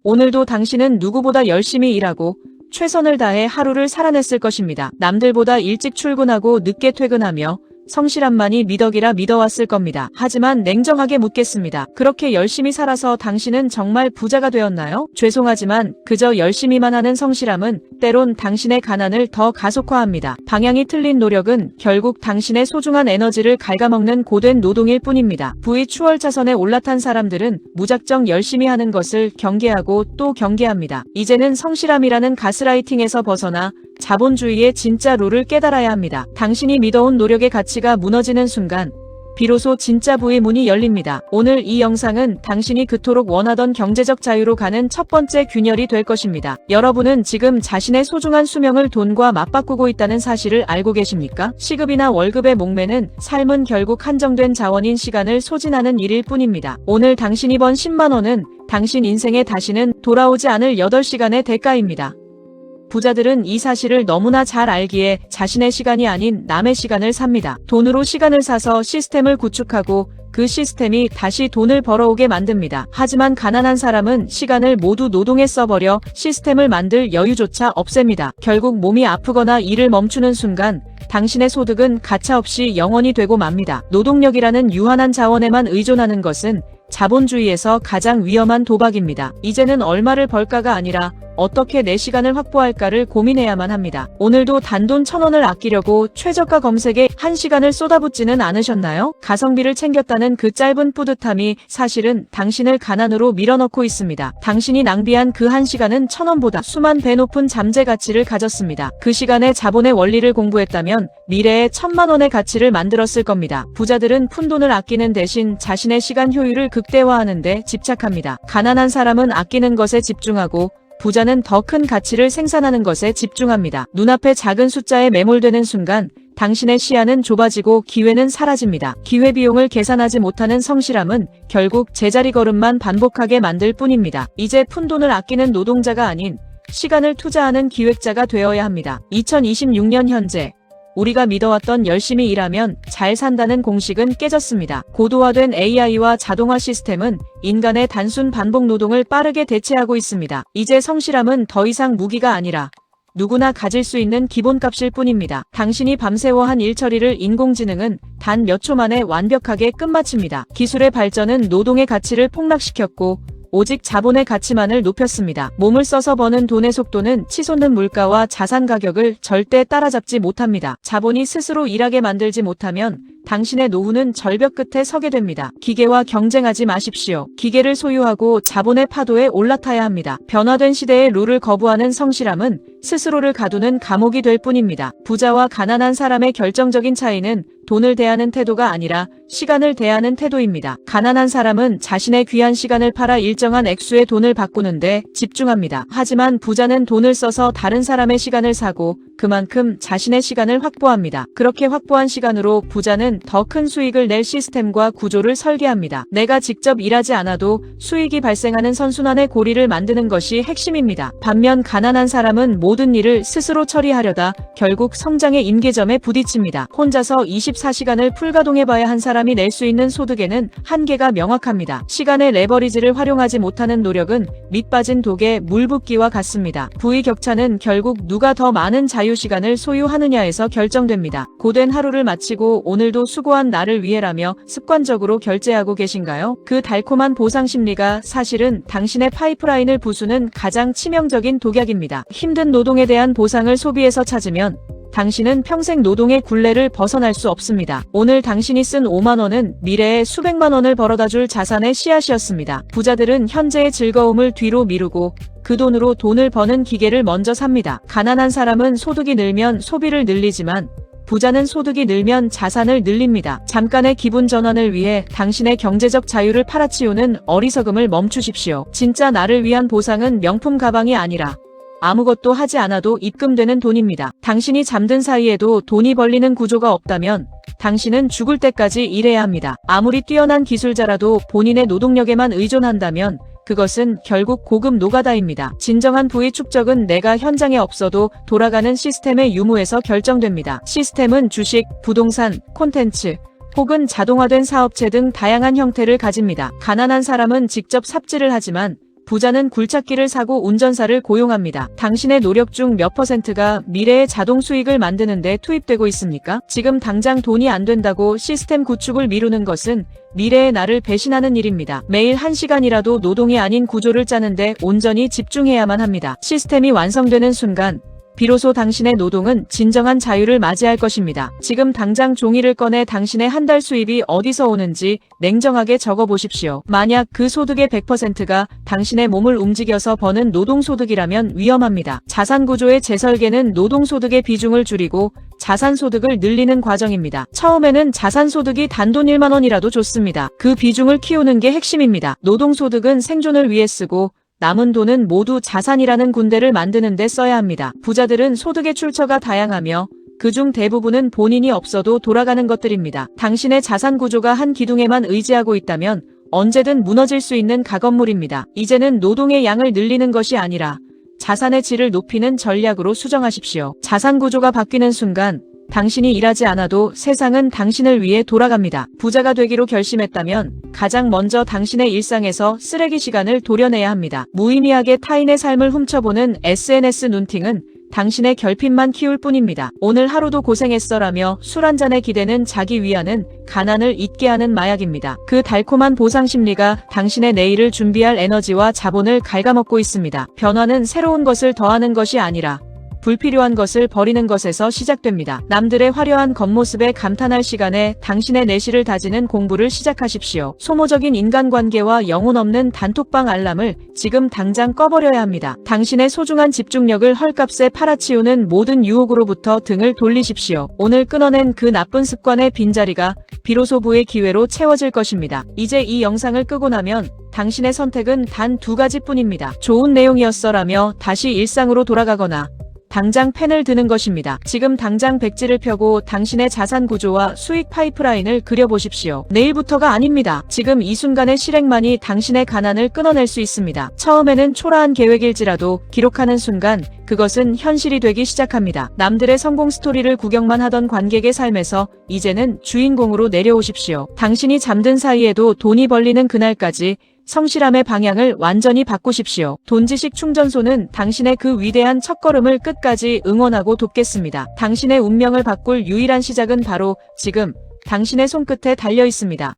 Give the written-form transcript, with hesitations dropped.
오늘도 당신은 누구보다 열심히 일하고 최선을 다해 하루를 살아냈을 것입니다. 남들보다 일찍 출근하고 늦게 퇴근하며 성실함만이 미덕이라 믿어왔을 겁니다. 하지만 냉정하게 묻겠습니다. 그렇게 열심히 살아서 당신은 정말 부자가 되었나요? 죄송하지만 그저 열심히만 하는 성실함은 때론 당신의 가난을 더 가속화합니다. 방향이 틀린 노력은 결국 당신의 소중한 에너지를 갉아먹는 고된 노동일 뿐입니다. 부의 추월차선에 올라탄 사람들은 무작정 열심히 하는 것을 경계하고 또 경계합니다. 이제는 성실함이라는 가스라이팅에서 벗어나 자본주의의 진짜 룰을 깨달아야 합니다. 당신이 믿어온 노력의 가치가 무너지는 순간 비로소 진짜 부의 문이 열립니다. 오늘 이 영상은 당신이 그토록 원하던 경제적 자유로 가는 첫 번째 균열이 될 것입니다. 여러분은 지금 자신의 소중한 수명을 돈과 맞바꾸고 있다는 사실을 알고 계십니까? 시급이나 월급에 목매는 삶은 결국 한정된 자원인 시간을 소진하는 일일 뿐입니다. 오늘 당신이 번 10만 원은 당신 인생에 다시는 돌아오지 않을 8시간의 대가입니다. 부자들은 이 사실을 너무나 잘 알기에 자신의 시간이 아닌 남의 시간을 삽니다. 돈으로 시간을 사서 시스템을 구축하고 그 시스템이 다시 돈을 벌어오게 만듭니다. 하지만 가난한 사람은 시간을 모두 노동에 써버려 시스템을 만들 여유조차 없앱니다. 결국 몸이 아프거나 일을 멈추는 순간 당신의 소득은 가차없이 0원이 되고 맙니다. 노동력이라는 유한한 자원에만 의존하는 것은 자본주의에서 가장 위험한 도박입니다. 이제는 얼마를 벌까가 아니라 어떻게 내 시간을 확보할까를 고민해야만 합니다. 오늘도 단돈 1,000원을 아끼려고 최저가 검색에 1시간을 쏟아붓지는 않으셨나요? 가성비를 챙겼다는 그 짧은 뿌듯함이 사실은 당신을 가난으로 밀어넣고 있습니다. 당신이 낭비한 그 1시간은 1,000원보다 수만 배 높은 잠재 가치를 가졌습니다. 그 시간에 자본의 원리를 공부했다면 미래에 1,000만 원의 가치를 만들었을 겁니다. 부자들은 푼돈을 아끼는 대신 자신의 시간 효율을 극대화하는 데 집착합니다. 가난한 사람은 아끼는 것에 집중하고 부자는 더 큰 가치를 생산하는 것에 집중합니다. 눈앞의 작은 숫자에 매몰되는 순간 당신의 시야는 좁아지고 기회는 사라집니다. 기회비용을 계산하지 못하는 성실함은 결국 제자리 걸음만 반복하게 만들 뿐입니다. 이제 푼돈을 아끼는 노동자가 아닌 시간을 투자하는 기획자가 되어야 합니다. 2026년 현재 우리가 믿어왔던 열심히 일하면 잘 산다는 공식은 깨졌습니다. 고도화된 AI와 자동화 시스템은 인간의 단순 반복 노동을 빠르게 대체하고 있습니다. 이제 성실함은 더 이상 무기가 아니라 누구나 가질 수 있는 기본값일 뿐입니다. 당신이 밤새워 한 일처리를 인공지능은 단 몇 초 만에 완벽하게 끝마칩니다. 기술의 발전은 노동의 가치를 폭락시켰고 오직 자본의 가치만을 높였습니다. 몸을 써서 버는 돈의 속도는 치솟는 물가와 자산 가격을 절대 따라잡지 못합니다. 자본이 스스로 일하게 만들지 못하면 당신의 노후는 절벽 끝에 서게 됩니다. 기계와 경쟁하지 마십시오. 기계를 소유하고 자본의 파도에 올라타야 합니다. 변화된 시대의 룰을 거부하는 성실함은 스스로를 가두는 감옥이 될 뿐입니다. 부자와 가난한 사람의 결정적인 차이는 돈을 대하는 태도가 아니라 시간을 대하는 태도입니다. 가난한 사람은 자신의 귀한 시간을 팔아 일정한 액수의 돈을 바꾸는데 집중합니다. 하지만 부자는 돈을 써서 다른 사람의 시간을 사고 그만큼 자신의 시간을 확보합니다. 그렇게 확보한 시간으로 부자는 더 큰 수익을 낼 시스템과 구조를 설계합니다. 내가 직접 일하지 않아도 수익이 발생하는 선순환의 고리를 만드는 것이 핵심입니다. 반면 가난한 사람은 모든 일을 스스로 처리하려다 결국 성장의 임계점에 부딪힙니다. 혼자서 24시간을 풀가동해봐야 한 사람이 낼 수 있는 소득에는 한계가 명확합니다. 시간의 레버리지를 활용하지 못하는 노력은 밑빠진 독에 물 붓기와 같습니다. 부의 격차는 결국 누가 더 많은 자유시간을 소유하느냐에서 결정됩니다. 고된 하루를 마치고 오늘도 수고한 나를 위해라며 습관적으로 결제하고 계신가요? 그 달콤한 보상 심리가 사실은 당신의 파이프라인을 부수는 가장 치명적인 독약입니다. 힘든 노동에 대한 보상을 소비에서 찾으면 당신은 평생 노동의 굴레를 벗어날 수 없습니다. 오늘 당신이 쓴 5만 원은 미래에 수백만 원을 벌어다줄 자산의 씨앗이었습니다. 부자들은 현재의 즐거움을 뒤로 미루고 그 돈으로 돈을 버는 기계를 먼저 삽니다. 가난한 사람은 소득이 늘면 소비를 늘리지만 부자는 소득이 늘면 자산을 늘립니다. 잠깐의 기분 전환을 위해 당신의 경제적 자유를 팔아치우는 어리석음을 멈추십시오. 진짜 나를 위한 보상은 명품 가방이 아니라 아무것도 하지 않아도 입금되는 돈입니다. 당신이 잠든 사이에도 돈이 벌리는 구조가 없다면 당신은 죽을 때까지 일해야 합니다. 아무리 뛰어난 기술자라도 본인의 노동력에만 의존한다면 그것은 결국 고급 노가다입니다. 진정한 부의 축적은 내가 현장에 없어도 돌아가는 시스템의 유무에서 결정됩니다. 시스템은 주식, 부동산, 콘텐츠, 혹은 자동화된 사업체 등 다양한 형태를 가집니다. 가난한 사람은 직접 삽질을 하지만 부자는 굴착기를 사고 운전사를 고용합니다. 당신의 노력 중 몇 %가 미래의 자동 수익을 만드는데 투입되고 있습니까? 지금 당장 돈이 안 된다고 시스템 구축을 미루는 것은 미래의 나를 배신하는 일입니다. 매일 1시간이라도 노동이 아닌 구조를 짜는데 온전히 집중해야만 합니다. 시스템이 완성되는 순간 비로소 당신의 노동은 진정한 자유를 맞이할 것입니다. 지금 당장 종이를 꺼내 당신의 한 달 수입이 어디서 오는지 냉정하게 적어보십시오. 만약 그 소득의 100%가 당신의 몸을 움직여서 버는 노동소득이라면 위험합니다. 자산구조의 재설계는 노동소득의 비중을 줄이고 자산소득을 늘리는 과정입니다. 처음에는 자산소득이 단돈 1만 원이라도 좋습니다. 그 비중을 키우는 게 핵심입니다. 노동소득은 생존을 위해 쓰고 남은 돈은 모두 자산이라는 군대를 만드는 데 써야 합니다. 부자들은 소득의 출처가 다양하며 그중 대부분은 본인이 없어도 돌아가는 것들입니다. 당신의 자산 구조가 한 기둥에만 의지하고 있다면 언제든 무너질 수 있는 가건물입니다. 이제는 노동의 양을 늘리는 것이 아니라 자산의 질을 높이는 전략으로 수정하십시오. 자산 구조가 바뀌는 순간 당신이 일하지 않아도 세상은 당신을 위해 돌아갑니다. 부자가 되기로 결심했다면 가장 먼저 당신의 일상에서 쓰레기 시간을 도려내야 합니다. 무의미하게 타인의 삶을 훔쳐보는 SNS 눈팅은 당신의 결핍만 키울 뿐입니다. 오늘 하루도 고생했어라며 술 한 잔의 기대는 자기 위하는 가난을 잊게 하는 마약입니다. 그 달콤한 보상 심리가 당신의 내일을 준비할 에너지와 자본을 갉아먹고 있습니다. 변화는 새로운 것을 더하는 것이 아니라 불필요한 것을 버리는 것에서 시작됩니다. 남들의 화려한 겉모습에 감탄할 시간에 당신의 내실을 다지는 공부를 시작하십시오. 소모적인 인간관계와 영혼 없는 단톡방 알람을 지금 당장 꺼버려야 합니다. 당신의 소중한 집중력을 헐값에 팔아치우는 모든 유혹으로부터 등을 돌리십시오. 오늘 끊어낸 그 나쁜 습관의 빈자리가 비로소 부의 기회로 채워질 것입니다. 이제 이 영상을 끄고 나면 당신의 선택은 단 2가지뿐입니다. 좋은 내용이었어라며 다시 일상으로 돌아가거나 당장 펜을 드는 것입니다. 지금 당장 백지를 펴고 당신의 자산 구조와 수익 파이프라인을 그려보십시오. 내일부터가 아닙니다. 지금 이 순간의 실행만이 당신의 가난을 끊어낼 수 있습니다. 처음에는 초라한 계획일지라도 기록하는 순간 그것은 현실이 되기 시작합니다. 남들의 성공 스토리를 구경만 하던 관객의 삶에서 이제는 주인공으로 내려오십시오. 당신이 잠든 사이에도 돈이 벌리는 그날까지 성실함의 방향을 완전히 바꾸십시오. 돈지식 충전소는 당신의 그 위대한 첫걸음을 끝까지 응원하고 돕겠습니다. 당신의 운명을 바꿀 유일한 시작은 바로 지금 당신의 손끝에 달려 있습니다.